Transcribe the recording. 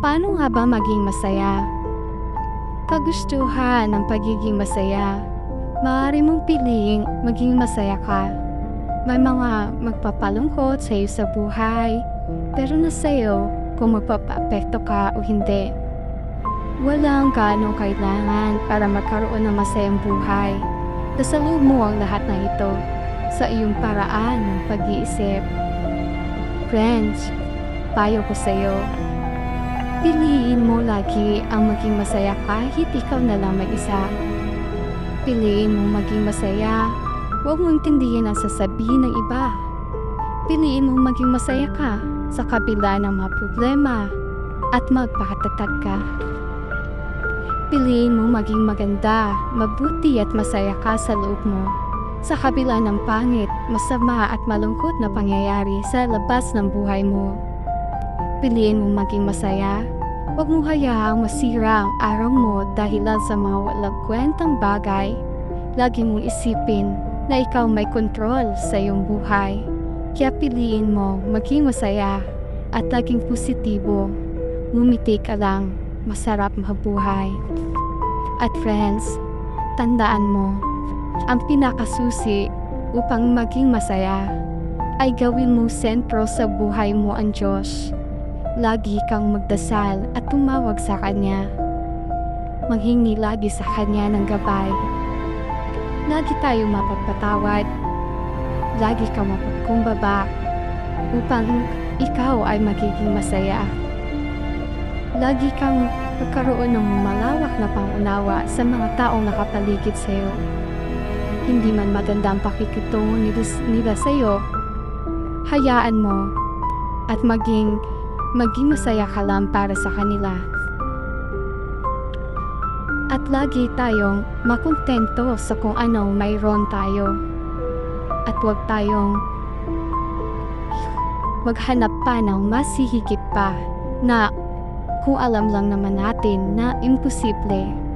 Paano nga ba maging masaya? Kagustuhan ng pagiging masaya. Maaari mong piliing maging masaya ka. May mga magpapalungkot sa iyo sa buhay, pero nasa iyo kung magpapaapekto ka o hindi. Walang gaano kailangan para magkaroon ng masayang buhay. Nasa loob mo ang lahat ng ito sa iyong paraan ng pag-iisip. Friends, payo ko sa iyo. Piliin mo lagi ang maging masaya kahit ikaw na lang mag-isa. Piliin mo maging masaya. Huwag mong intindihin ang sasabihin ng iba. Piliin mo maging masaya ka sa kabila ng mga problema at magpakatatag ka. Piliin mo maging maganda, mabuti at masaya ka sa loob mo sa kabila ng pangit, masama at malungkot na pangyayari sa labas ng buhay mo. Piliin mo maging masaya. Huwag mo hayaang masira ang araw mo dahilan sa mga walang kwentang bagay. Lagi mong isipin na ikaw may kontrol sa iyong buhay. Kaya piliin mo maging masaya at laging positibo. Ngumiti ka lang, masarap mabuhay. At friends, tandaan mo, ang pinakasusi upang maging masaya ay gawin mo sentro sa buhay mo ang Diyos. Lagi kang magdasal at tumawag sa Kanya. Manghingi lagi sa Kanya ng gabay. Lagi tayo mapagpatawad. Lagi kang mapagkumbaba upang ikaw ay magiging masaya. Lagi kang magkaroon ng malawak na pangunawa sa mga taong nakapaligid sa iyo. Hindi man maganda ang pakikitungo nila sa iyo, hayaan mo at maging masaya ka lang para sa kanila. At lagi tayong makontento sa kung anong mayroon tayo. At huwag tayong maghanap pa ng mas hihigit pa na kung alam lang naman natin na imposible.